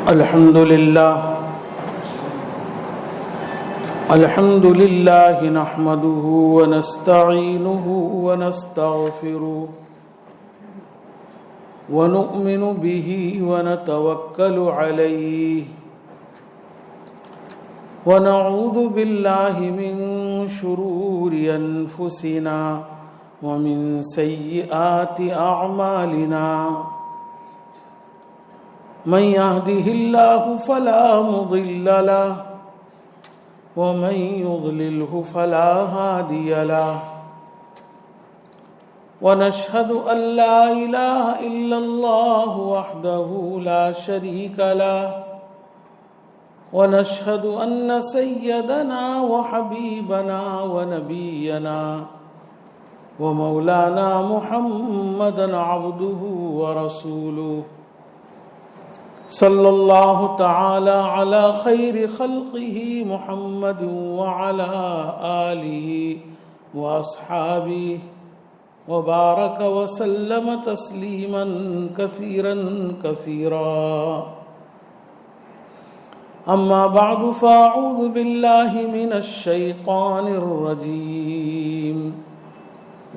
الحمد لله نحمده ونستعينه ونستغفره ونؤمن به ونتوكل عليه ونعوذ بالله من شرور أنفسنا ومن سيئات أعمالنا من يهده الله فلا مضل له ومن يضلله فلا هادي له ونشهد أن لا إله إلا الله وحده لا شريك له ونشهد أن سيدنا وحبيبنا ونبينا ومولانا محمدا عبده ورسوله صلى الله تعالى على خير خلقه محمد وعلى آله وأصحابه وبارك وسلم تسليما كثيرا كثيرا أما بعد فأعوذ بالله من الشيطان الرجيم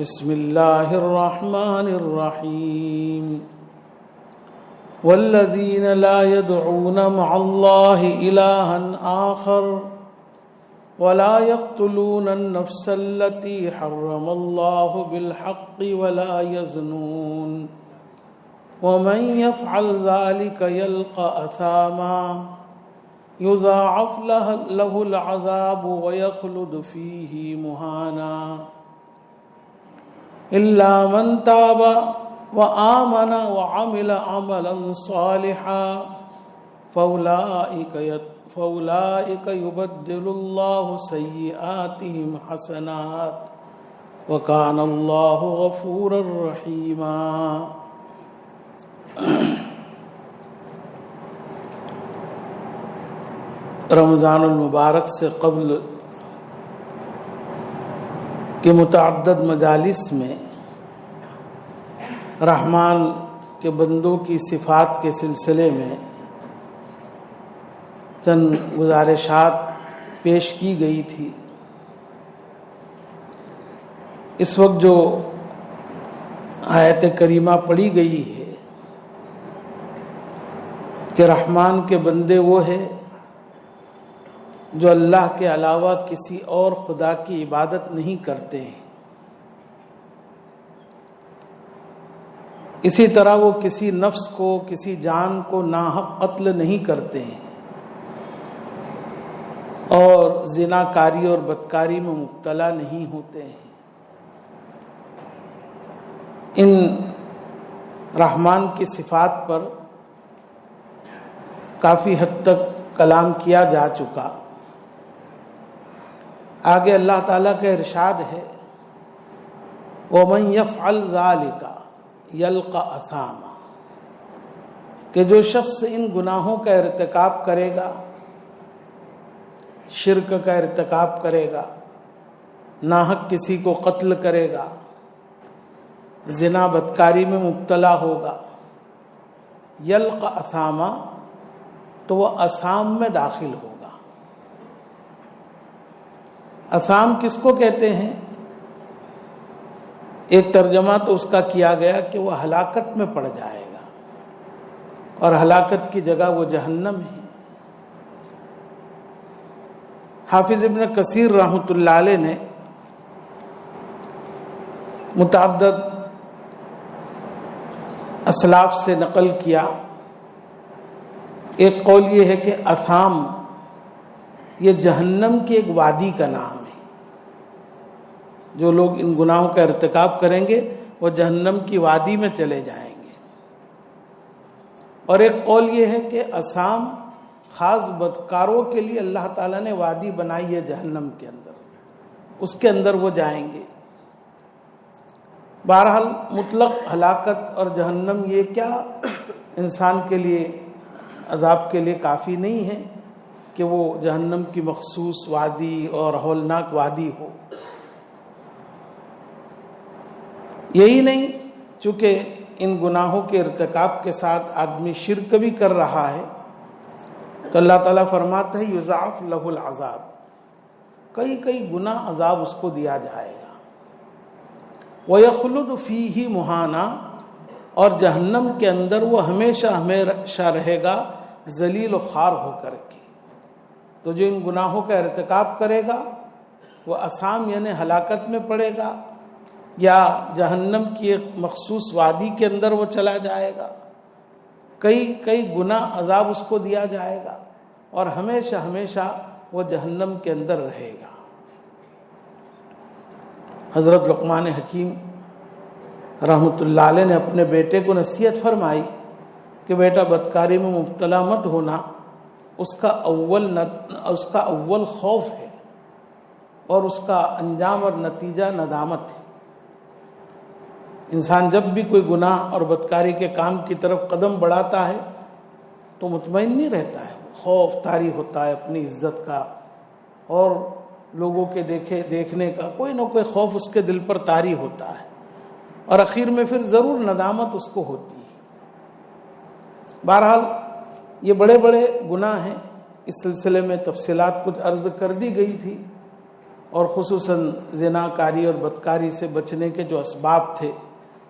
بسم الله الرحمن الرحيم والذين لا يدعون مع الله إلها آخر ولا يقتلون النفس التي حرم الله بالحق ولا يزنون ومن يفعل ذلك يلقى أثاما يضاعف له العذاب ويخلد فيه مهانا إلا من تاب وآمن وعمل عملا صالحا فأولئك يبدل الله سيئاتهم حسنات وكان الله غفورا رحيما رمضان المبارک سے قبل کے متعدد مجالس میں رحمان کے بندوں کی صفات کے سلسلے میں چند گزارشات پیش کی گئی تھی. اس وقت جو آیت کریمہ پڑھی گئی ہے کہ رحمان کے بندے وہ ہیں جو اللہ کے علاوہ کسی اور خدا کی عبادت نہیں کرتے ہیں، اسی طرح وہ کسی نفس کو، کسی جان کو ناحق قتل نہیں کرتے ہیں اور زنا کاری اور بدکاری میں مبتلا نہیں ہوتے ہیں. ان رحمان کی صفات پر کافی حد تک کلام کیا جا چکا. آگے اللہ تعالیٰ کا ارشاد ہے وَمَن يَفْعَلْ ذَلِكَ یلقا اثاما، کہ جو شخص ان گناہوں کا ارتکاب کرے گا، شرک کا ارتکاب کرے گا، ناحق کسی کو قتل کرے گا، زنا بدکاری میں مبتلا ہوگا، یلقا اثاما، تو وہ اثام میں داخل ہوگا. اثام کس کو کہتے ہیں؟ ایک ترجمہ تو اس کا کیا گیا کہ وہ ہلاکت میں پڑ جائے گا، اور ہلاکت کی جگہ وہ جہنم ہے. حافظ ابن کثیر رحمۃ اللہ علیہ نے متعدد اسلاف سے نقل کیا. ایک قول یہ ہے کہ اثام یہ جہنم کی ایک وادی کا نام ہے. جو لوگ ان گناہوں کا ارتکاب کریں گے وہ جہنم کی وادی میں چلے جائیں گے. اور ایک قول یہ ہے کہ اثام خاص بدکاروں کے لیے اللہ تعالیٰ نے وادی بنائی ہے جہنم کے اندر، اس کے اندر وہ جائیں گے. بہرحال مطلق ہلاکت اور جہنم یہ کیا انسان کے لیے، عذاب کے لیے کافی نہیں ہے کہ وہ جہنم کی مخصوص وادی اور ہولناک وادی ہو. یہی نہیں، چونکہ ان گناہوں کے ارتکاب کے ساتھ آدمی شرک بھی کر رہا ہے تو اللہ تعالیٰ فرماتا ہے یضاعف لہ العذاب، کئی کئی گنا عذاب اس کو دیا جائے گا۔ وَيَخْلُدُ فِيهِ مُهَانًا، اور جہنم کے اندر وہ ہمیشہ ہمیشہ رہے گا ذلیل و خوار ہو کر کے۔ تو جو ان گناہوں کا ارتکاب کرے گا وہ اسام یعنی ہلاکت میں پڑے گا، یا جہنم کی ایک مخصوص وادی کے اندر وہ چلا جائے گا، کئی کئی گناہ عذاب اس کو دیا جائے گا، اور ہمیشہ ہمیشہ وہ جہنم کے اندر رہے گا۔ حضرت لقمان حکیم رحمۃ اللہ علیہ نے اپنے بیٹے کو نصیحت فرمائی کہ بیٹا بدکاری میں مبتلا مت ہونا، اس کا اول خوف ہے، اور اس کا انجام اور نتیجہ ندامت ہے۔ انسان جب بھی کوئی گناہ اور بدکاری کے کام کی طرف قدم بڑھاتا ہے تو مطمئن نہیں رہتا ہے، خوف طاری ہوتا ہے اپنی عزت کا اور لوگوں کے دیکھنے کا، کوئی نہ کوئی خوف اس کے دل پر طاری ہوتا ہے، اور اخیر میں پھر ضرور ندامت اس کو ہوتی ہے۔ بہرحال یہ بڑے بڑے گناہ ہیں، اس سلسلے میں تفصیلات کچھ عرض کر دی گئی تھی، اور خصوصاً زناکاری اور بدکاری سے بچنے کے جو اسباب تھے،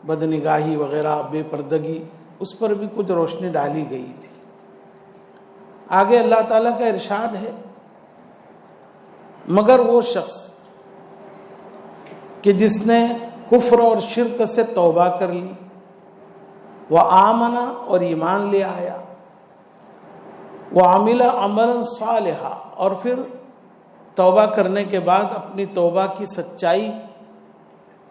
بدنگاہی وغیرہ، بے پردگی، اس پر بھی کچھ روشنی ڈالی گئی تھی۔ آگے اللہ تعالیٰ کا ارشاد ہے، مگر وہ شخص کہ جس نے کفر اور شرک سے توبہ کر لی، وآمنا اور ایمان لے آیا، وعمل عملا صالحا اور پھر توبہ کرنے کے بعد اپنی توبہ کی سچائی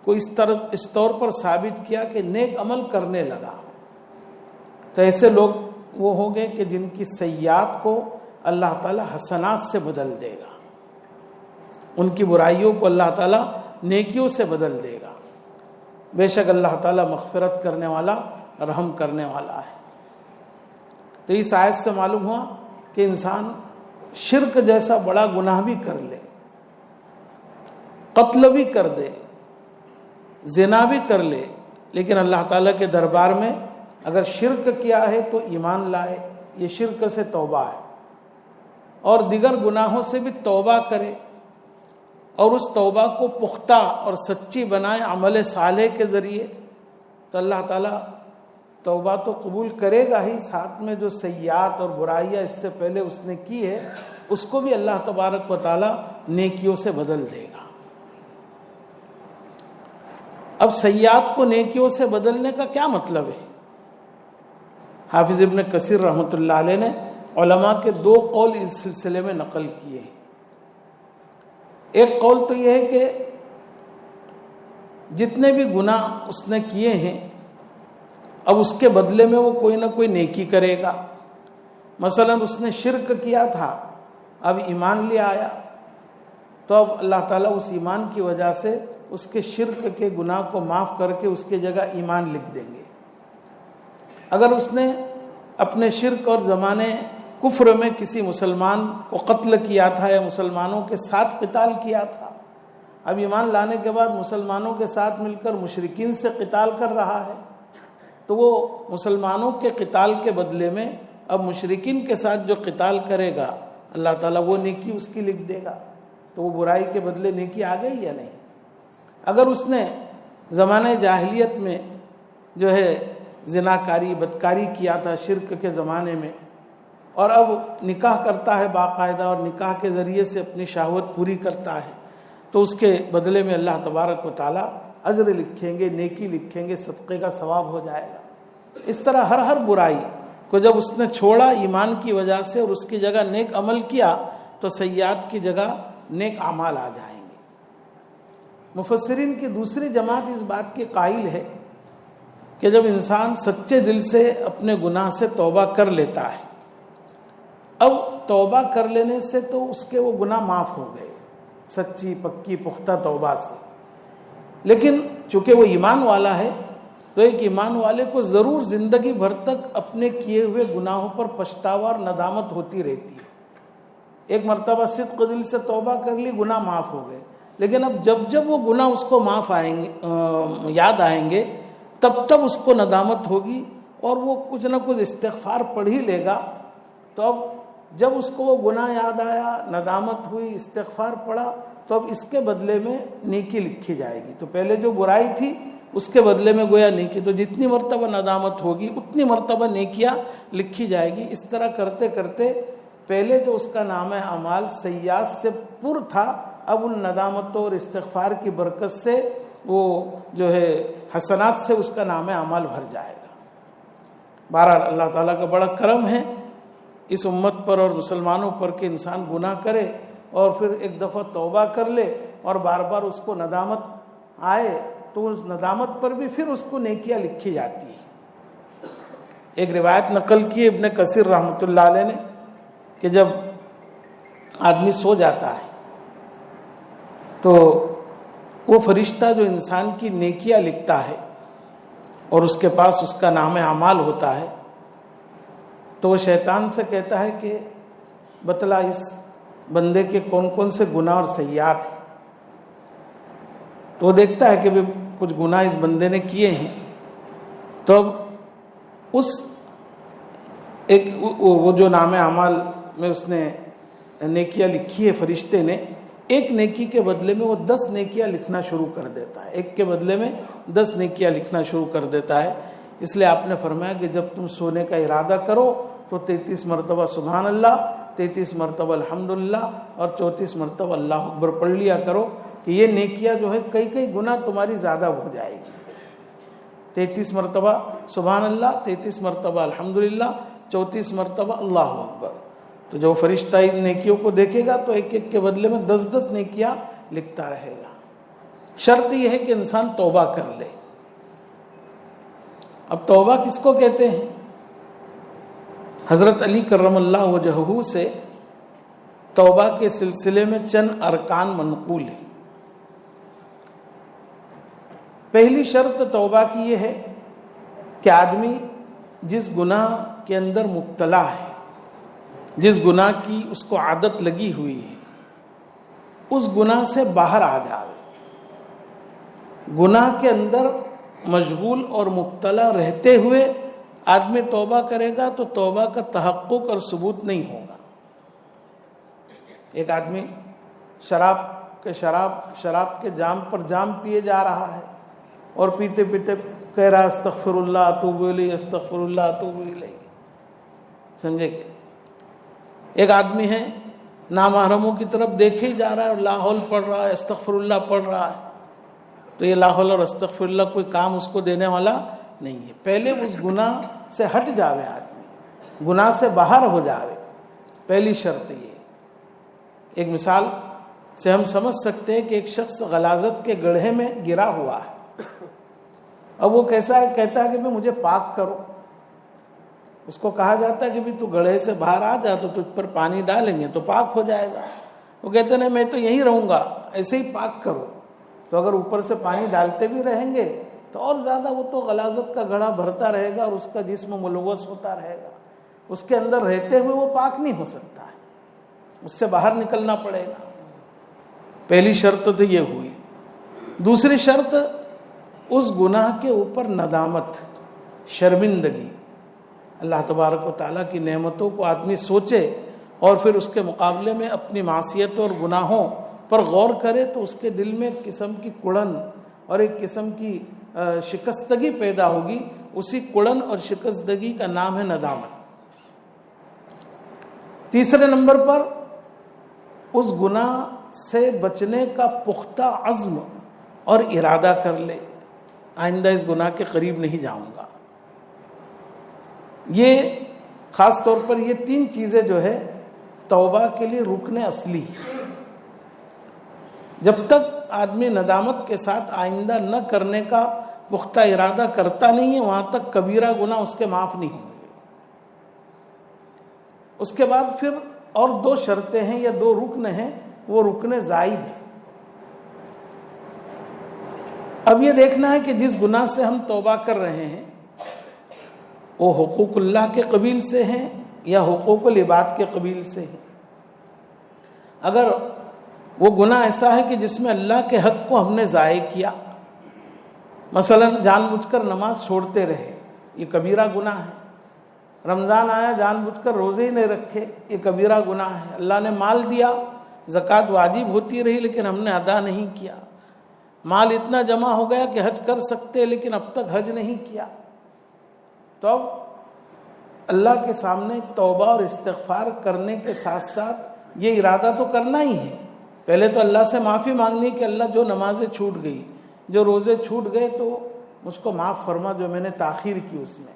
کو اس طور پر ثابت کیا کہ نیک عمل کرنے لگا، تو ایسے لوگ وہ ہوں گے کہ جن کی سیئات کو اللہ تعالی حسنات سے بدل دے گا، ان کی برائیوں کو اللہ تعالیٰ نیکیوں سے بدل دے گا۔ بے شک اللہ تعالیٰ مغفرت کرنے والا، رحم کرنے والا ہے۔ تو اس آیت سے معلوم ہوا کہ انسان شرک جیسا بڑا گناہ بھی کر لے، قتل بھی کر دے، زنا بھی کر لے، لیکن اللہ تعالیٰ کے دربار میں اگر شرک کیا ہے تو ایمان لائے، یہ شرک سے توبہ ہے، اور دیگر گناہوں سے بھی توبہ کرے، اور اس توبہ کو پختہ اور سچی بنائے عمل صالح کے ذریعے، تو اللہ تعالیٰ توبہ تو قبول کرے گا ہی، ساتھ میں جو سیئات اور برائیاں اس سے پہلے اس نے کی ہے اس کو بھی اللہ تبارک و تعالیٰ نیکیوں سے بدل دے گا۔ اب سیئات کو نیکیوں سے بدلنے کا کیا مطلب ہے؟ حافظ ابن کثیر رحمۃ اللہ علیہ نے علماء کے 2 قول اس سلسلے میں نقل کیے ہیں۔ ایک قول تو یہ ہے کہ جتنے بھی گناہ اس نے کیے ہیں اب اس کے بدلے میں وہ کوئی نہ کوئی نیکی کرے گا۔ مثلا اس نے شرک کیا تھا، اب ایمان لے آیا، تو اب اللہ تعالیٰ اس ایمان کی وجہ سے اس کے شرک کے گناہ کو معاف کر کے اس کی جگہ ایمان لکھ دیں گے۔ اگر اس نے اپنے شرک اور زمانے کفر میں کسی مسلمان کو قتل کیا تھا یا مسلمانوں کے ساتھ قتال کیا تھا، اب ایمان لانے کے بعد مسلمانوں کے ساتھ مل کر مشرکین سے قتال کر رہا ہے، تو وہ مسلمانوں کے قتال کے بدلے میں اب مشرکین کے ساتھ جو قتال کرے گا اللہ تعالیٰ وہ نیکی اس کی لکھ دے گا، تو وہ برائی کے بدلے نیکی آ گئی یا نہیں؟ اگر اس نے زمانہ جاہلیت میں جو ہے زناکاری بدکاری کیا تھا شرک کے زمانے میں، اور اب نکاح کرتا ہے باقاعدہ اور نکاح کے ذریعے سے اپنی شہوت پوری کرتا ہے، تو اس کے بدلے میں اللہ تبارک و تعالیٰ اجر لکھیں گے، نیکی لکھیں گے، صدقے کا ثواب ہو جائے گا۔ اس طرح ہر برائی کو جب اس نے چھوڑا ایمان کی وجہ سے اور اس کی جگہ نیک عمل کیا تو سیئات کی جگہ نیک اعمال آ جائیں گے۔ مفسرین کی دوسری جماعت اس بات کی قائل ہے کہ جب انسان سچے دل سے اپنے گناہ سے توبہ کر لیتا ہے، اب توبہ کر لینے سے تو اس کے وہ گناہ معاف ہو گئے سچی پکی پختہ توبہ سے، لیکن چونکہ وہ ایمان والا ہے تو ایک ایمان والے کو ضرور زندگی بھر تک اپنے کیے ہوئے گناہوں پر پچھتاوا اور ندامت ہوتی رہتی ہے۔ ایک مرتبہ صدق دل سے توبہ کر لی، گناہ معاف ہو گئے، لیکن اب جب وہ گناہ اس کو معاف یاد آئیں گے تب اس کو ندامت ہوگی، اور وہ کچھ نہ کچھ استغفار پڑھ ہی لے گا، تو اب جب اس کو وہ گناہ یاد آیا، ندامت ہوئی، استغفار پڑا، تو اب اس کے بدلے میں نیکی لکھی جائے گی۔ تو پہلے جو برائی تھی اس کے بدلے میں گویا نیکی، تو جتنی مرتبہ ندامت ہوگی اتنی مرتبہ نیکیاں لکھی جائے گی۔ اس طرح کرتے کرتے پہلے جو اس کا نام اعمال سیئات سے پر تھا، اب ان ندامتوں اور استغفار کی برکت سے وہ جو ہے حسنات سے اس کا نام اعمال بھر جائے گا۔ بہرحال اللہ تعالیٰ کا بڑا کرم ہے اس امت پر اور مسلمانوں پر کہ انسان گناہ کرے اور پھر ایک دفعہ توبہ کر لے اور بار بار اس کو ندامت آئے تو اس ندامت پر بھی پھر اس کو نیکیاں لکھی جاتی ہے۔ ایک روایت نقل کی ابن کثیر رحمۃ اللہ علیہ نے کہ جب آدمی سو جاتا ہے تو وہ فرشتہ جو انسان کی نیکیاں لکھتا ہے اور اس کے پاس اس کا نام اعمال ہوتا ہے، تو وہ شیطان سے کہتا ہے کہ بتلا اس بندے کے کون کون سے گناہ اور سیئات ہیں۔ تو وہ دیکھتا ہے کہ کچھ گناہ اس بندے نے کیے ہیں، تو اب اس ایک وہ جو نام اعمال میں اس نے نیکیاں لکھی ہے فرشتے نے، ایک نیکی کے بدلے میں وہ 10 نیکیاں لکھنا شروع کر دیتا ہے، ایک کے بدلے میں 10 نیکیاں لکھنا شروع کر دیتا ہے۔ اس لیے آپ نے فرمایا کہ جب تم سونے کا ارادہ کرو تو 33 مرتبہ سبحان اللہ، 33 مرتبہ الحمدللہ اور 34 مرتبہ اللہ اکبر پڑھ لیا کرو کہ یہ نیکیاں جو ہے کئی گناہ تمہاری زیادہ ہو جائے گی۔ 33 مرتبہ سبحان اللہ، 33 مرتبہ الحمدللہ، 34 مرتبہ اللہ اکبر۔ تو جب فرشتہ ان نیکیوں کو دیکھے گا تو ایک ایک کے بدلے میں 10 نیکیاں لکھتا رہے گا۔ شرط یہ ہے کہ انسان توبہ کر لے۔ اب توبہ کس کو کہتے ہیں؟ حضرت علی کرم اللہ وجہہ سے توبہ کے سلسلے میں چند ارکان منقول ہیں۔ پہلی شرط توبہ کی یہ ہے کہ آدمی جس گناہ کے اندر مبتلا ہے، جس گناہ کی اس کو عادت لگی ہوئی ہے، اس گناہ سے باہر آ جائے۔ گناہ کے اندر مشغول اور مبتلا رہتے ہوئے آدمی توبہ کرے گا تو توبہ کا تحقق اور ثبوت نہیں ہوگا۔ ایک آدمی شراب کے جام پر جام پیے جا رہا ہے اور پیتے پیتے کہہ رہا استغفر اللہ اتوب الیہ، استغفر اللہ اتوب الیہ، سمجھے کہ ایک آدمی ہے نامحرموں کی طرف دیکھے ہی جا رہا ہے اور لا حول پڑھ رہا ہے، استغفر اللہ پڑھ رہا ہے، تو یہ لا حول اور استغفر اللہ کوئی کام اس کو دینے والا نہیں ہے۔ پہلے اس گناہ سے ہٹ جاوے، آدمی گناہ سے باہر ہو جاوے، پہلی شرط یہ۔ ایک مثال سے ہم سمجھ سکتے ہیں کہ ایک شخص غلاظت کے گڑھے میں گرا ہوا ہے، اب وہ کیسا ہے، کہتا ہے کہ بھی مجھے پاک کرو۔ اس کو کہا جاتا ہے کہ بھی تو گڑھے سے باہر آ جا تو تجھ پر پانی ڈالیں گے تو پاک ہو جائے گا۔ وہ کہتے ہیں میں تو یہیں رہوں گا، ایسے ہی پاک کرو۔ تو اگر اوپر سے پانی ڈالتے بھی رہیں گے تو اور زیادہ وہ تو غلاظت کا گڑھا بھرتا رہے گا اور اس کا جسم ملوث ہوتا رہے گا، اس کے اندر رہتے ہوئے وہ پاک نہیں ہو سکتا ہے، اس سے باہر نکلنا پڑے گا۔ پہلی شرط تو یہ ہوئی۔ دوسری شرط اس گناہ کے اوپر ندامت، شرمندگی۔ اللہ تبارک و تعالیٰ کی نعمتوں کو آدمی سوچے اور پھر اس کے مقابلے میں اپنی معصیت اور گناہوں پر غور کرے تو اس کے دل میں ایک قسم کی کڑن اور ایک قسم کی شکستگی پیدا ہوگی۔ اسی کڑن اور شکستگی کا نام ہے ندامت۔ تیسرے نمبر پر اس گناہ سے بچنے کا پختہ عزم اور ارادہ کر لے، آئندہ اس گناہ کے قریب نہیں جاؤں گا۔ یہ خاص طور پر یہ 3 چیزیں جو ہے توبہ کے لیے رکن اصلی۔ جب تک آدمی ندامت کے ساتھ آئندہ نہ کرنے کا پختہ ارادہ کرتا نہیں ہے، وہاں تک کبیرہ گناہ اس کے معاف نہیں ہوں گے۔ اس کے بعد پھر اور 2 شرطیں ہیں یا 2 رکن ہیں، وہ رکن زائد ہیں۔ اب یہ دیکھنا ہے کہ جس گناہ سے ہم توبہ کر رہے ہیں وہ حقوق اللہ کے قبیل سے ہیں یا حقوق العباد کے قبیل سے ہیں۔ اگر وہ گناہ ایسا ہے کہ جس میں اللہ کے حق کو ہم نے ضائع کیا، مثلا جان بوجھ کر نماز چھوڑتے رہے، یہ کبیرہ گناہ ہے۔ رمضان آیا جان بوجھ کر روزے ہی نہیں رکھے، یہ کبیرہ گناہ ہے۔ اللہ نے مال دیا، زکوٰۃ واجب ہوتی رہی لیکن ہم نے ادا نہیں کیا۔ مال اتنا جمع ہو گیا کہ حج کر سکتے لیکن اب تک حج نہیں کیا۔ تو اب اللہ کے سامنے توبہ اور استغفار کرنے کے ساتھ ساتھ یہ ارادہ تو کرنا ہی ہے، پہلے تو اللہ سے معافی مانگنی کہ اللہ جو نمازیں چھوٹ گئی، جو روزے چھوٹ گئے تو مجھ کو معاف فرما، جو میں نے تاخیر کی اس میں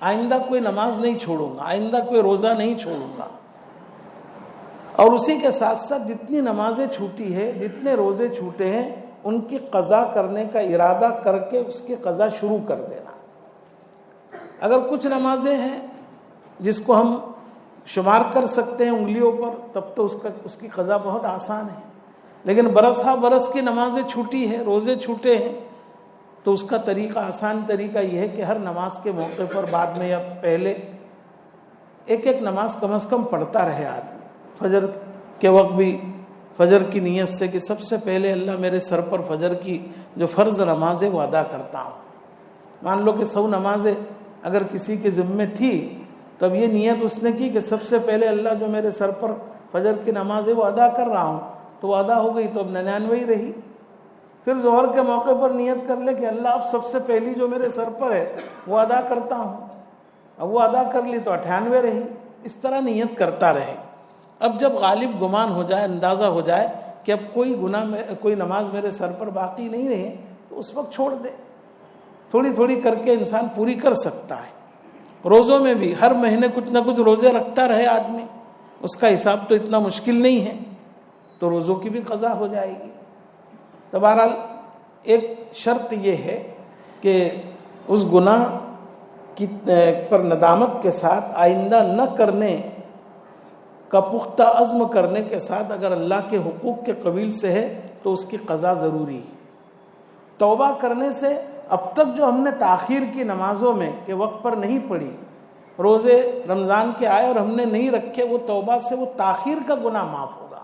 آئندہ کوئی نماز نہیں چھوڑوں گا، آئندہ کوئی روزہ نہیں چھوڑوں گا۔ اور اسی کے ساتھ ساتھ جتنی نمازیں چھوٹی ہے، جتنے روزے چھوٹے ہیں، ان کی قضا کرنے کا ارادہ کر کے اس کی قضا شروع کر دینا۔ اگر کچھ نمازیں ہیں جس کو ہم شمار کر سکتے ہیں انگلیوں پر، تب تو اس کی قضا بہت آسان ہے، لیکن برس ہا برس کی نمازیں چھوٹی ہے، روزے چھوٹے ہیں، تو اس کا طریقہ، آسان طریقہ یہ ہے کہ ہر نماز کے موقع پر بعد میں یا پہلے ایک ایک نماز کم از کم پڑھتا رہے آدمی۔ فجر کے وقت بھی فجر کی نیت سے کہ سب سے پہلے اللہ میرے سر پر فجر کی جو فرض نماز ہے وہ ادا کرتا ہوں۔ مان لو کہ 100 نمازیں اگر کسی کے ذمے تھی، تب یہ نیت اس نے کی کہ سب سے پہلے اللہ جو میرے سر پر فجر کی نماز ہے وہ ادا کر رہا ہوں، تو وہ ادا ہو گئی تو اب 99 ہی رہی۔ پھر ظہر کے موقع پر نیت کر لے کہ اللہ اب سب سے پہلی جو میرے سر پر ہے وہ ادا کرتا ہوں، اب وہ ادا کر لی تو 98 رہی۔ اس طرح نیت کرتا رہے۔ اب جب غالب گمان ہو جائے، اندازہ ہو جائے کہ اب کوئی نماز میرے سر پر باقی نہیں رہی، تو اس وقت چھوڑ دے۔ تھوڑی تھوڑی کر کے انسان پوری کر سکتا ہے۔ روزوں میں بھی ہر مہینے کچھ نہ کچھ روزے رکھتا رہے آدمی، اس کا حساب تو اتنا مشکل نہیں ہے، تو روزوں کی بھی قضا ہو جائے گی۔ تو بہرحال ایک شرط یہ ہے کہ اس گناہ پر ندامت کے ساتھ آئندہ نہ کرنے کا پختہ عزم کرنے کے ساتھ اگر اللہ کے حقوق کے قبیل سے ہے تو اس کی قضا ضروری ہے۔ توبہ کرنے سے اب تک جو ہم نے تاخیر کی نمازوں میں کہ وقت پر نہیں پڑھی، روزے رمضان کے آئے اور ہم نے نہیں رکھے، وہ توبہ سے وہ تاخیر کا گناہ معاف ہوگا،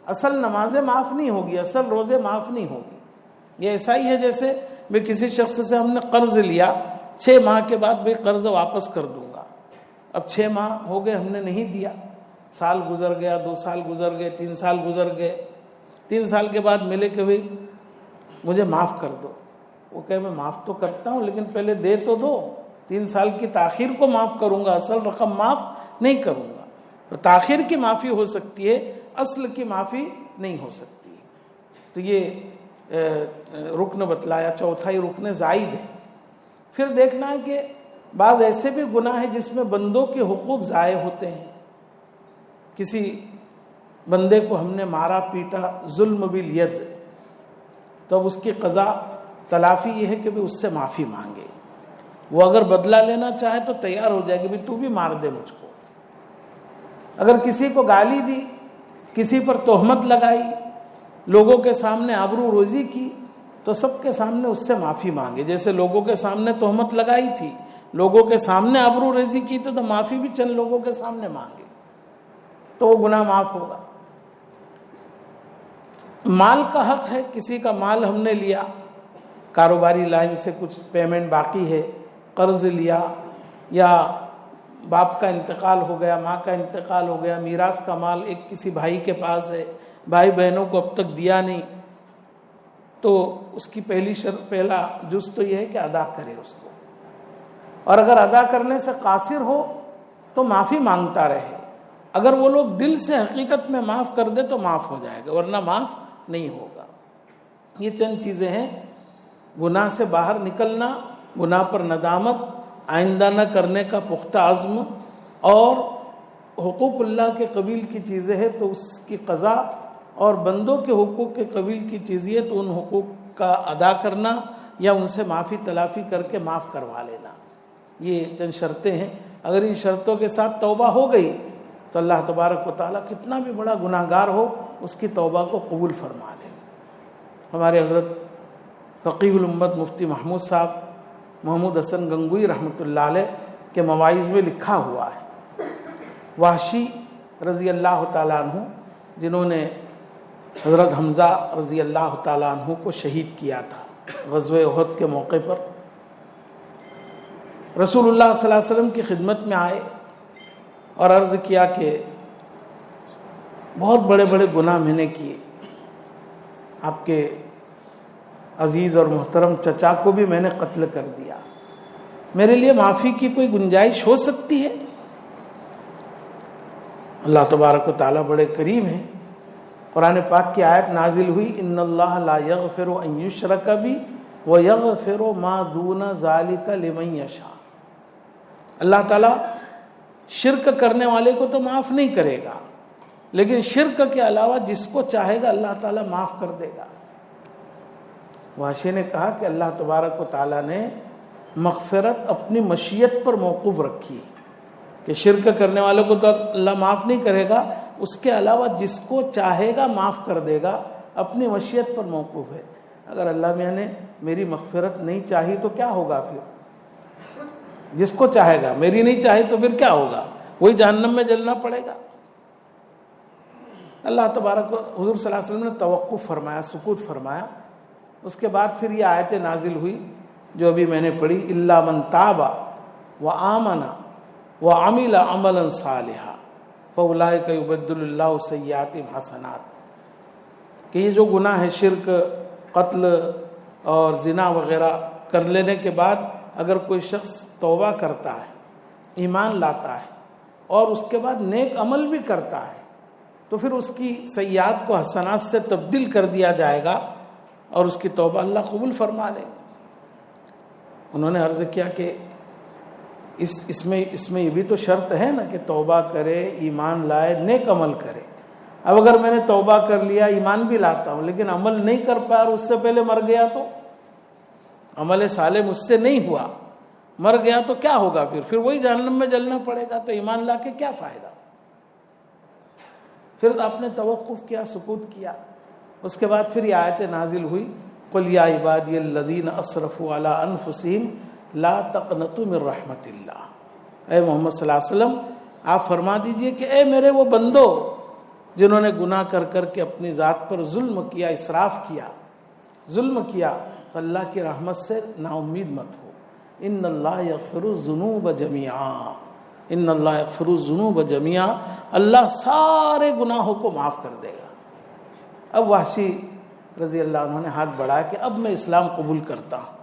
اصل نمازیں معاف نہیں ہوگی، اصل روزے معاف نہیں ہوگی۔ یہ ایسا ہی ہے جیسے میں کسی شخص سے ہم نے قرض لیا، 6 ماہ کے بعد بھائی قرض واپس کر دوں گا، اب 6 ماہ ہو گئے ہم نے نہیں دیا، سال گزر گیا، 2 سال گزر گئے، 3 سال گزر گئے، 3 سال کے بعد ملے کہ بھائی مجھے معاف کر دو۔ وہ کہے میں معاف تو کرتا ہوں لیکن پہلے دے تو دو، 3 سال کی تاخیر کو معاف کروں گا، اصل رقم معاف نہیں کروں گا۔ تو تاخیر کی معافی ہو سکتی ہے، اصل کی معافی نہیں ہو سکتی۔ تو یہ رکن بتلایا، چوتھا ہی رکن زائد ہے۔ پھر دیکھنا ہے کہ بعض ایسے بھی گناہ ہیں جس میں بندوں کے حقوق ضائع ہوتے ہیں۔ کسی بندے کو ہم نے مارا پیٹا ظلم بالید، تو اب اس کی قضا تلافی یہ ہے کہ بھی اس سے معافی مانگے۔ وہ اگر بدلہ لینا چاہے تو تیار ہو جائے کہ بھی تو بھی مار دے مجھ کو۔ اگر کسی کو گالی دی، کسی پر تہمت لگائی، لوگوں کے سامنے آبرو روزی کی، تو سب کے سامنے اس سے معافی مانگے۔ جیسے لوگوں کے سامنے تہمت لگائی تھی، لوگوں کے سامنے آبرو ریزی کی تو معافی بھی چند لوگوں کے سامنے مانگے تو وہ گناہ معاف ہوگا۔ مال کا حق ہے، کسی کا مال ہم نے لیا، کاروباری لائن سے کچھ پیمنٹ باقی ہے، قرض لیا، یا باپ کا انتقال ہو گیا، ماں کا انتقال ہو گیا، میراث کا مال ایک کسی بھائی کے پاس ہے، بھائی بہنوں کو اب تک دیا نہیں، تو اس کی پہلا جز تو یہ ہے کہ ادا کرے اس کو، اور اگر ادا کرنے سے قاصر ہو تو معافی مانگتا رہے۔ اگر وہ لوگ دل سے حقیقت میں معاف کر دے تو معاف ہو جائے گا، ورنہ معاف نہیں ہوگا۔ یہ چند چیزیں ہیں، گناہ سے باہر نکلنا، گناہ پر ندامت، آئندہ نہ کرنے کا پختہ عزم، اور حقوق اللہ کے قبیل کی چیزیں ہیں تو اس کی قضا، اور بندوں کے حقوق کے قبیل کی چیزیں ہے تو ان حقوق کا ادا کرنا یا ان سے معافی تلافی کر کے معاف کروا لینا۔ یہ چند شرطیں ہیں، اگر ان شرطوں کے ساتھ توبہ ہو گئی تو اللہ تبارک و تعالیٰ کتنا بھی بڑا گناہ گار ہو اس کی توبہ کو قبول فرما لے۔ ہمارے حضرت فقیہ الامت مفتی محمود صاحب محمود حسن گنگوئی رحمۃ اللہ علیہ کے مواعظ میں لکھا ہوا ہے، وحشی رضی اللہ تعالیٰ عنہ جنہوں نے حضرت حمزہ رضی اللہ تعالیٰ عنہ کو شہید کیا تھا غزوہ احد کے موقع پر، رسول اللہ صلی اللہ علیہ وسلم کی خدمت میں آئے اور عرض کیا کہ بہت بڑے بڑے گناہ میں نے کیے، آپ کے عزیز اور محترم چچا کو بھی میں نے قتل کر دیا، میرے لیے معافی کی کوئی گنجائش ہو سکتی ہے؟ اللہ تبارک و تعالیٰ بڑے کریم ہیں، قرآن پاک کی آیت نازل ہوئی، ان اللہ لا یغفر ان یشرک بہ ویغفر ما دون ذلک لمن یشاء۔ اللہ تعالیٰ شرک کرنے والے کو تو معاف نہیں کرے گا، لیکن شرک کے علاوہ جس کو چاہے گا اللہ تعالیٰ معاف کر دے گا۔ واشی نے کہا کہ اللہ تبارک و تعالیٰ نے مغفرت اپنی مشیت پر موقوف رکھی کہ شرک کرنے والوں کو تو اللہ معاف نہیں کرے گا، اس کے علاوہ جس کو چاہے گا معاف کر دے گا، اپنی مشیت پر موقوف ہے۔ اگر اللہ میاں نے میری مغفرت نہیں چاہی تو کیا ہوگا؟ پھر جس کو چاہے گا، میری نہیں چاہی تو پھر کیا ہوگا؟ وہی جہنم میں جلنا پڑے گا۔ اللہ تبارک حضور صلی اللہ علیہ وسلم نے توقف فرمایا، سکوت فرمایا۔ اس کے بعد پھر یہ آیتیں نازل ہوئی جو ابھی میں نے پڑھی، الا من تاب وآمن وعمل عملا صالحا فاولئک یبدل اللہ سیئاتہم حسنات، کہ یہ جو گناہ ہے، شرک، قتل اور زنا وغیرہ کر لینے کے بعد اگر کوئی شخص توبہ کرتا ہے، ایمان لاتا ہے اور اس کے بعد نیک عمل بھی کرتا ہے تو پھر اس کی سیئات کو حسنات سے تبدیل کر دیا جائے گا اور اس کی توبہ اللہ قبول فرما لے گا۔ انہوں نے عرض کیا کہ اس میں یہ بھی تو شرط ہے نا کہ توبہ کرے، ایمان لائے، نیک عمل کرے۔ اب اگر میں نے توبہ کر لیا، ایمان بھی لاتا ہوں لیکن عمل نہیں کر پایا اور اس سے پہلے مر گیا تو عمل صالح مجھ سے نہیں ہوا، مر گیا تو کیا ہوگا؟ پھر وہی جہنم میں جلنا پڑے گا، تو ایمان لا کے کیا فائدہ؟ پھر آپ نے توقف کیا، سکوت کیا۔ اس کے بعد پھر یہ آیت نازل ہوئی، قل یا عبادی الذین اسرفوا علی انفسہم لا تقنطوا من رحمت اللہ۔ اے محمد صلی اللہ علیہ وسلم، آپ فرما دیجئے کہ اے میرے وہ بندو جنہوں نے گناہ کر کر کے اپنی ذات پر ظلم کیا، اسراف کیا، ظلم کیا، اللہ کی رحمت سے نا امید مت ہو۔ ان اللہ یغفر الذنوب جميعا، ان اللہ یغفر الذنوب جميعا، اللہ سارے گناہوں کو معاف کر دے گا۔ اب وحشی رضی اللہ عنہ نے ہاتھ بڑھایا کہ اب میں اسلام قبول کرتا ہوں۔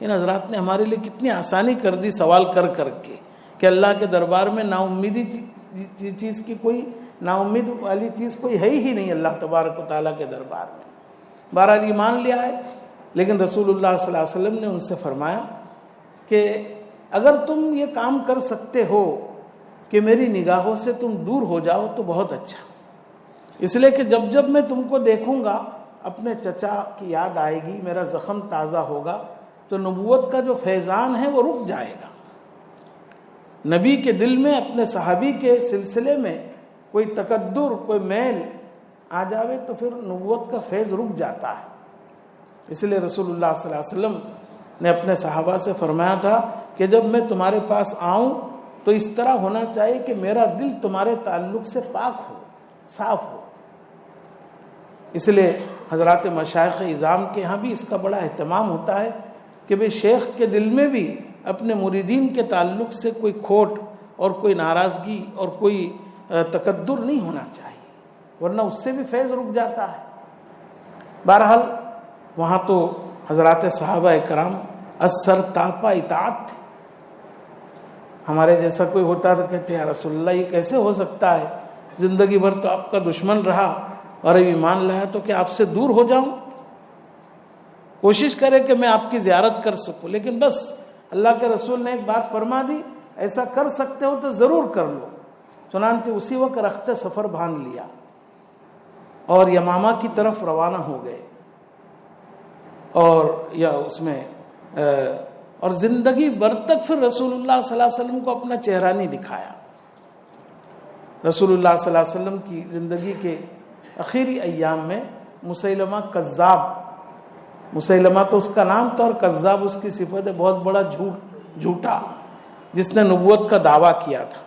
ان حضرات نے ہمارے لیے کتنی آسانی کر دی سوال کر کر کے کہ اللہ کے دربار میں نا امیدی چیز کی کوئی نا امید والی چیز کوئی ہے ہی نہیں اللہ تبارک و تعالیٰ کے دربار میں۔ بہرحال ایمان لے آئے، لیکن رسول اللہ صلی اللہ علیہ وسلم نے ان سے فرمایا کہ اگر تم یہ کام کر سکتے ہو کہ میری نگاہوں سے تم دور ہو جاؤ تو بہت اچھا، اس لیے کہ جب جب میں تم کو دیکھوں گا اپنے چچا کی یاد آئے گی، میرا زخم تازہ ہوگا تو نبوت کا جو فیضان ہے وہ رک جائے گا۔ نبی کے دل میں اپنے صحابی کے سلسلے میں کوئی تکدر، کوئی میل آ جاوے تو پھر نبوت کا فیض رک جاتا ہے۔ اس لیے رسول اللہ صلی اللہ علیہ وسلم نے اپنے صحابہ سے فرمایا تھا کہ جب میں تمہارے پاس آؤں تو اس طرح ہونا چاہیے کہ میرا دل تمہارے تعلق سے پاک ہو، صاف ہو۔ اس لیے حضرات مشائخ اعظام کے ہاں بھی اس کا بڑا اہتمام ہوتا ہے کہ بھئی شیخ کے دل میں بھی اپنے مریدین کے تعلق سے کوئی کھوٹ اور کوئی ناراضگی اور کوئی تکدر نہیں ہونا چاہیے، ورنہ اس سے بھی فیض رک جاتا ہے۔ بہرحال وہاں تو حضرات صحابہ کرام اثر تاپا اطاعت تھے۔ ہمارے جیسا کوئی ہوتا تو کہتے ہیں رسول اللہ یہ کیسے ہو سکتا ہے، زندگی بھر تو آپ کا دشمن رہا اور اب ایمان لایا تو کہ آپ سے دور ہو جاؤں؟ کوشش کرے کہ میں آپ کی زیارت کر سکوں، لیکن بس اللہ کے رسول نے ایک بات فرما دی، ایسا کر سکتے ہو تو ضرور کر لو۔ چنانچہ اسی وقت رخت سفر باندھ لیا اور یمامہ کی طرف روانہ ہو گئے، اور یا اس میں اور زندگی بھر تک پھر رسول اللہ صلی اللہ علیہ وسلم کو اپنا چہرہ نہیں دکھایا۔ رسول اللہ صلی اللہ علیہ وسلم کی زندگی کے آخری ایام میں مسیلمہ کذاب، مسیلمہ تو اس کا نام تھا اور کذاب اس کی صفت ہے، بہت بڑا جھوٹا جس نے نبوت کا دعویٰ کیا تھا۔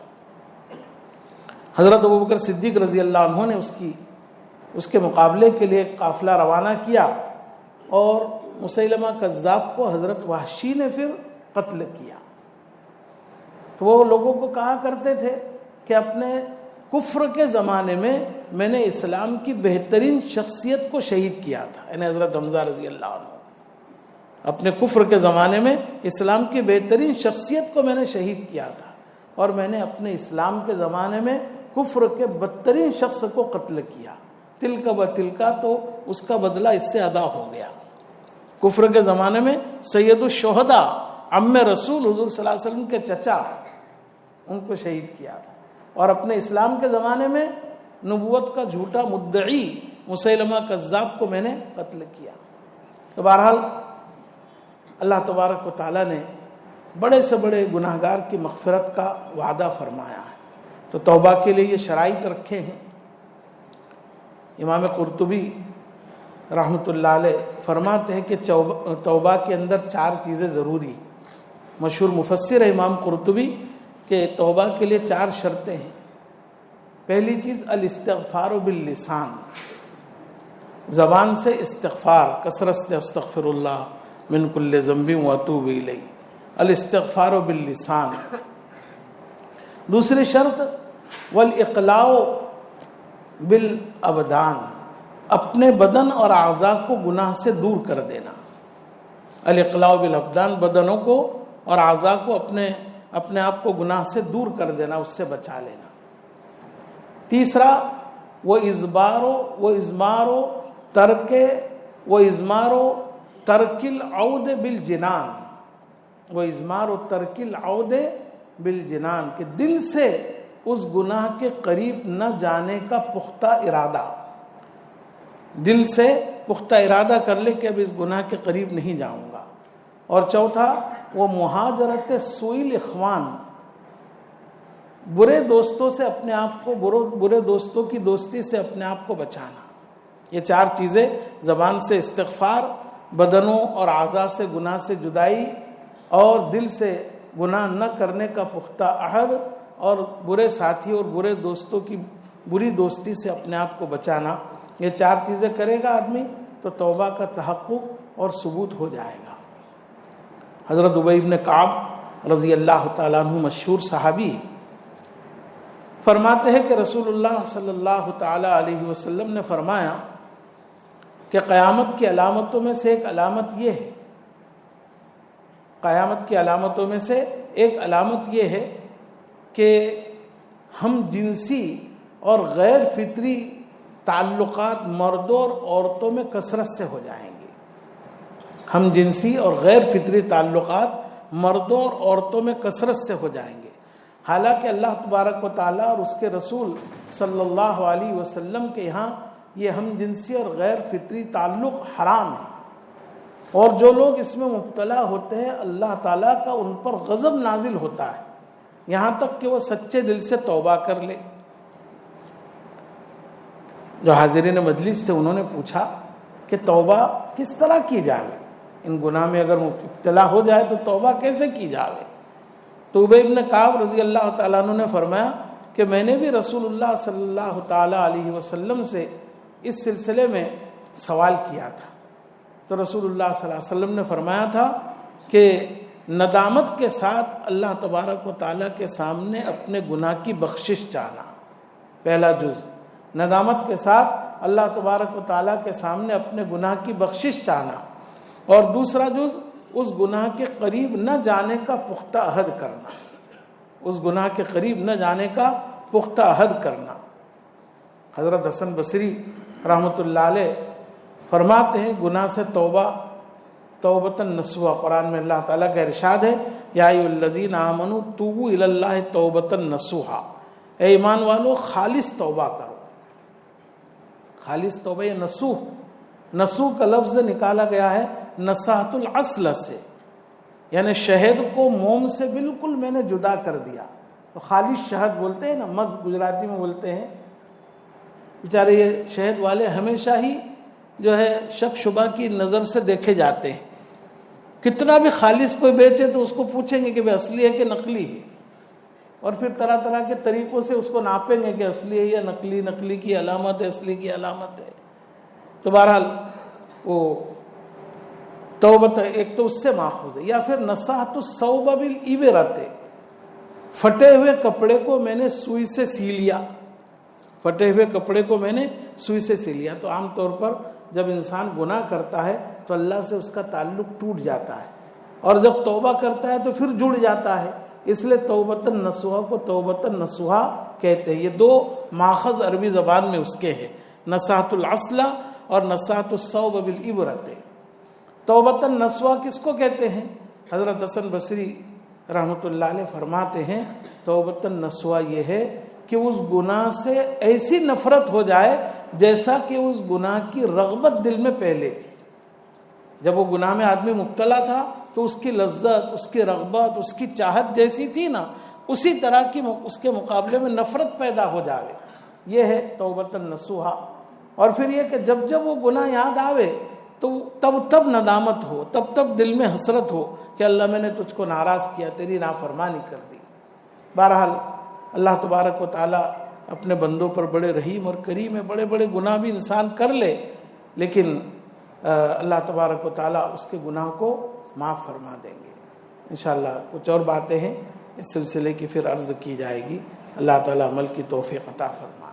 حضرت ابوبکر صدیق رضی اللہ عنہ نے اس کے مقابلے کے لیے ایک قافلہ روانہ کیا اور مسیلمہ کذاب کو حضرت وحشی نے پھر قتل کیا۔ تو وہ لوگوں کو کہا کرتے تھے کہ اپنے کفر کے زمانے میں نے اسلام کی بہترین شخصیت کو شہید کیا تھا، یعنی حضرت حمزہ رضی اللہ عنہ، اپنے کفر کے زمانے میں اسلام کی بہترین شخصیت کو میں نے شہید کیا تھا، اور میں نے اپنے اسلام کے زمانے میں کفر کے بدترین شخص کو قتل کیا، تلک بتلکا، تو اس کا بدلہ اس سے ادا ہو گیا۔ کفر کے زمانے میں سید الشہداء عم رسول حضور صلی اللہ علیہ وسلم کے چچا، ان کو شہید کیا تھا، اور اپنے اسلام کے زمانے میں نبوت کا جھوٹا مدعی مسیلمہ کذاب کو میں نے قتل کیا۔ تو بہرحال اللہ تبارک و تعالیٰ نے بڑے سے بڑے گناہگار کی مغفرت کا وعدہ فرمایا ہے، تو توبہ کے لیے یہ شرائط رکھے ہیں۔ امام قرطبی رحمۃ اللہ علیہ فرماتے ہیں کہ توبہ کے اندر 4 چیزیں ضروری، مشہور مفسر ہے امام قرطبی کہ توبہ کے لیے 4 شرطیں ہیں۔ پہلی چیز الاستغفار باللسان، زبان سے استغفار، کثرت سے استغفر اللہ من کل ذنب واتوب الیہ، الاستغفار باللسان۔ دوسری شرط والاقلاع بالابدان، اپنے بدن اور اعضاء کو گناہ سے دور کر دینا، الاقلاع بالابدان، بدنوں کو اور اعضاء کو اپنے آپ کو گناہ سے دور کر دینا، اس سے بچا لینا۔ تیسرا وہ ازمار و ترک العود بالجنان، وہ ازمار و ترک العود بالجنان، کہ دل سے اس گناہ کے قریب نہ جانے کا پختہ ارادہ، دل سے پختہ ارادہ کر لے کہ اب اس گناہ کے قریب نہیں جاؤں گا۔ اور چوتھا وہ مہاجرت سوء الاخوان، برے دوستوں سے اپنے آپ کو، برے دوستوں کی دوستی سے اپنے آپ کو بچانا۔ یہ 4 چیزیں، زبان سے استغفار، بدنوں اور اعضاء سے گناہ سے جدائی، اور دل سے گناہ نہ کرنے کا پختہ عہد، اور برے ساتھی اور برے دوستوں کی بری دوستی سے اپنے آپ کو بچانا، یہ 4 چیزیں کرے گا آدمی تو توبہ کا تحقق اور ثبوت ہو جائے گا۔ حضرت ابی بن کعب رضی اللہ تعالیٰ عنہ مشہور صحابی فرماتے ہیں کہ رسول اللہ صلی اللہ تعالیٰ علیہ وسلم نے فرمایا کہ قیامت کی علامتوں میں سے ایک علامت یہ ہے، قیامت کی علامتوں میں سے ایک علامت یہ ہے کہ ہم جنسی اور غیر فطری تعلقات مردوں اور عورتوں میں کثرت سے ہو جائیں گے، ہم جنسی اور غیر فطری تعلقات مردوں اور عورتوں میں کثرت سے ہو جائیں گے، حالانکہ اللہ تبارک و تعالیٰ اور اس کے رسول صلی اللہ علیہ وسلم کے یہاں یہ ہم جنسی اور غیر فطری تعلق حرام ہے، اور جو لوگ اس میں مبتلا ہوتے ہیں اللہ تعالیٰ کا ان پر غضب نازل ہوتا ہے، یہاں تک کہ وہ سچے دل سے توبہ کر لے۔ جو حاضرین مجلس تھے انہوں نے پوچھا کہ توبہ کس طرح کی جائے، ان گناہ میں اگر مبتلا ہو جائے تو توبہ کیسے کی جائے؟ تو ابی بن کعب رضی اللہ تعالیٰ عنہ نے فرمایا کہ میں نے بھی رسول اللہ صلی اللہ تعالیٰ علیہ وسلم سے اس سلسلے میں سوال کیا تھا، تو رسول اللہ صلی اللہ علیہ وسلم نے فرمایا تھا کہ ندامت کے ساتھ اللہ تبارک و تعالیٰ کے سامنے اپنے گناہ کی بخشش چاہنا، پہلا جز، ندامت کے ساتھ اللہ تبارک و تعالیٰ کے سامنے اپنے گناہ کی بخشش چاہنا، اور دوسرا جز اس گناہ کے قریب نہ جانے کا پختہ عہد کرنا، اس گناہ کے قریب نہ جانے کا پختہ عہد کرنا۔ حضرت حسن بصری رحمۃ اللہ علیہ فرماتے ہیں گناہ سے توبہ توبۃ نصوحا، قرآن میں اللہ تعالیٰ کا ارشاد ہے یا ایھا الذین آمنوا توبوا الی اللہ توبۃ نصوحا، اے ایمان والو خالص توبہ کرو، خالص توبہ، یہ نصوح کا لفظ نکالا گیا ہے نصاحت الاصل سے، یعنی شہد کو موم سے بالکل میں نے جدا کر دیا، تو خالص شہد بولتے ہیں نا، مد گجراتی میں بولتے ہیں، بیچارے یہ شہد والے ہمیشہ ہی جو ہے شک شبہ کی نظر سے دیکھے جاتے ہیں، کتنا بھی خالص کوئی بیچے تو اس کو پوچھیں گے کہ بھئی اصلی ہے کہ نقلی ہے، اور پھر طرح طرح کے طریقوں سے اس کو ناپیں گے کہ اصلی ہے یا نقلی، نقلی کی علامت ہے، اصلی کی علامت ہے۔ تو بہرحال وہ توبت ایک تو اس سے ماخوذ ہے، یا پھر نصاحت الصوب بالعبرۃ، پھٹے ہوئے کپڑے کو میں نے سوئی سے سی لیا، پھٹے ہوئے کپڑے کو میں نے سوئی سے سی لیا۔ تو عام طور پر جب انسان گناہ کرتا ہے تو اللہ سے اس کا تعلق ٹوٹ جاتا ہے، اور جب توبہ کرتا ہے تو پھر جڑ جاتا ہے، اس لیے توبۃ نصوحہ کو توبۃ نصوحہ کہتے ہیں۔ یہ دو ماخذ عربی زبان میں اس کے ہیں، نصاحۃ العصلہ اور نصاحۃ الصوب بالعبرۃ۔ توبۃ نصوحہ کس کو کہتے ہیں؟ حضرت حسن بصری رحمۃ اللہ علیہ فرماتے ہیں توبۃ نصوحہ یہ ہے کہ اس گناہ سے ایسی نفرت ہو جائے جیسا کہ اس گناہ کی رغبت دل میں پہلے تھی۔ جب وہ گناہ میں آدمی مبتلا تھا تو اس کی لذت، اس کی رغبت، اس کی چاہت جیسی تھی نا، اسی طرح کی اس کے مقابلے میں نفرت پیدا ہو جاوے، یہ ہے توبۃ نصوحہ۔ اور پھر یہ کہ جب جب وہ گناہ یاد آوے تو تب ندامت ہو، تب دل میں حسرت ہو کہ اللہ میں نے تجھ کو ناراض کیا، تیری نافرمانی کر دی۔ بہرحال اللہ تبارک و تعالیٰ اپنے بندوں پر بڑے رحیم اور کریم ہے، بڑے بڑے گناہ بھی انسان کر لے لیکن اللہ تبارک و تعالیٰ اس کے گناہ کو معاف فرما دیں گے۔ انشاءاللہ کچھ اور باتیں ہیں اس سلسلے کی پھر عرض کی جائے گی۔ اللہ تعالیٰ عمل کی توفیق عطا فرمائے۔